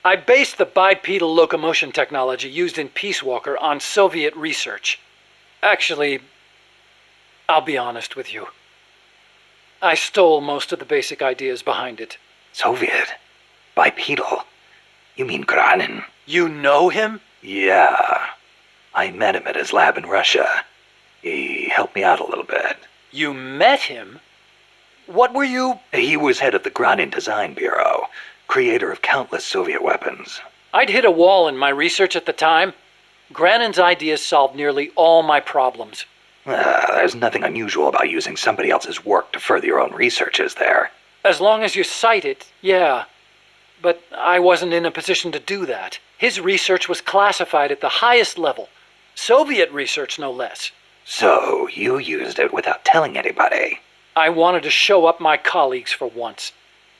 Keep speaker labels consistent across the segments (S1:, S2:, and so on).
S1: I based the bipedal locomotion technology used in Peace Walker on Soviet research. Actually, I'll be honest with you. I stole most of the basic ideas behind it.
S2: Soviet? Bipedal? You mean Granin?
S1: You know him?
S2: Yeah. I met him at his lab in Russia. He helped me out a little bit.
S1: You met him? What were you?
S2: He was head of the Granin Design Bureau, creator of countless Soviet weapons.
S1: I'd hit a wall in my research at the time. Granin's ideas solved nearly all my problems.
S2: There's nothing unusual about using somebody else's work to further your own research, is there?
S1: As long as you cite it, yeah. But I wasn't in a position to do that. His research was classified at the highest level. Soviet research, no less.
S2: So, you used it without telling anybody?
S1: I wanted to show up my colleagues for once.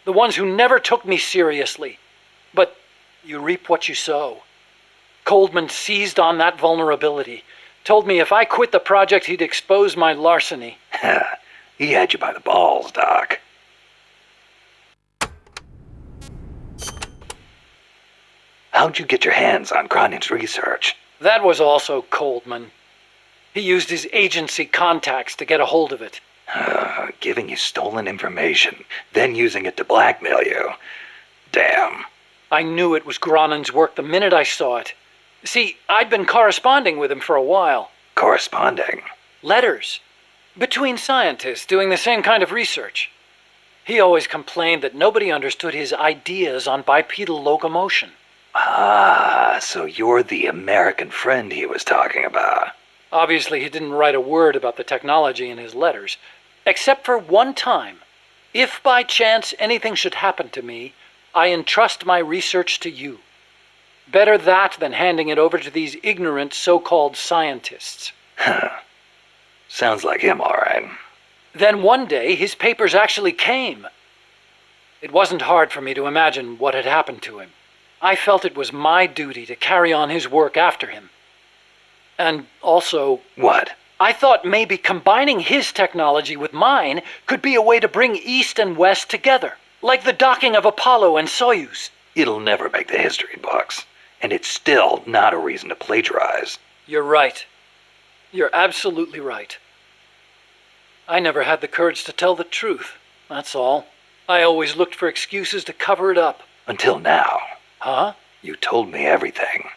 S1: The ones who never took me seriously. But you reap what you sow. Coldman seized on that vulnerability. Told me if I quit the project, he'd expose my larceny.
S2: He had you by the balls, Doc. How'd you get your hands on Granin's research?
S1: That was also Coldman. He used his agency contacts to get a hold of it.
S2: Giving you stolen information, then using it to blackmail you. Damn.
S1: I knew it was Granin's work the minute I saw it. See, I'd been corresponding with him for a while.
S2: Corresponding?
S1: Letters. Between scientists doing the same kind of research. He always complained that nobody understood his ideas on bipedal locomotion.
S2: Ah, so you're the American friend he was talking about.
S1: Obviously, he didn't write a word about the technology in his letters, except for one time. If by chance anything should happen to me, I entrust my research to you. Better that than handing it over to these ignorant so-called scientists.
S2: Sounds like him, all right.
S1: Then one day, his papers actually came. It wasn't hard for me to imagine what had happened to him. I felt it was my duty to carry on his work after him. And also...
S2: What?
S1: I thought maybe combining his technology with mine could be a way to bring East and West together, like the docking of Apollo and Soyuz.
S2: It'll never make the history books, and it's still not a reason to plagiarize.
S1: You're right. You're absolutely right. I never had the courage to tell the truth, that's all. I always looked for excuses to cover it up.
S2: Until now.
S1: Huh?
S2: You told me everything.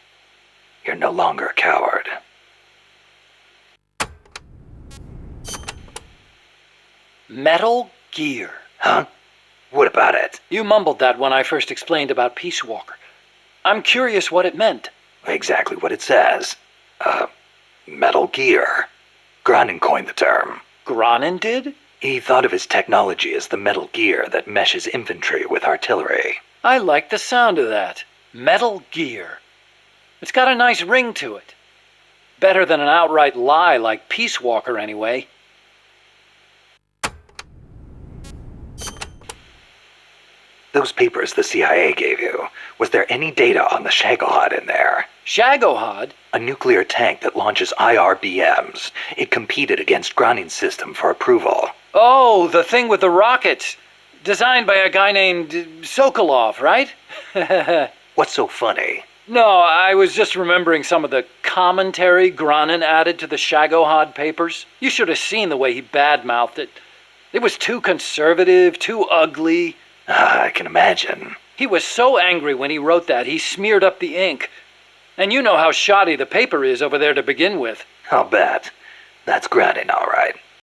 S2: You're no longer a coward.
S1: Metal Gear.
S2: Huh? What about it?
S1: You mumbled that when I first explained about Peace Walker. I'm curious what it meant.
S2: Exactly what it says. Metal Gear. Granin coined the term.
S1: Granin did?
S2: He thought of his technology as the metal gear that meshes infantry with artillery.
S1: I like the sound of that. Metal Gear. It's got a nice ring to it. Better than an outright lie like Peace Walker, anyway.
S2: Those papers the CIA gave you, was there any data on the Shagohod in there?
S1: Shagohod?
S2: A nuclear tank that launches IRBMs. It competed against Granin's system for approval.
S1: Oh, the thing with the rockets. Designed by a guy named Sokolov, right?
S2: What's so funny?
S1: No, I was just remembering some of the commentary Granin added to the Shagohod papers. You should have seen the way he badmouthed it. It was too conservative, too ugly.
S2: I can imagine.
S1: He was so angry when he wrote that, he smeared up the ink. And you know how shoddy the paper is over there to begin with.
S2: I'll bet. That's Granin, all right.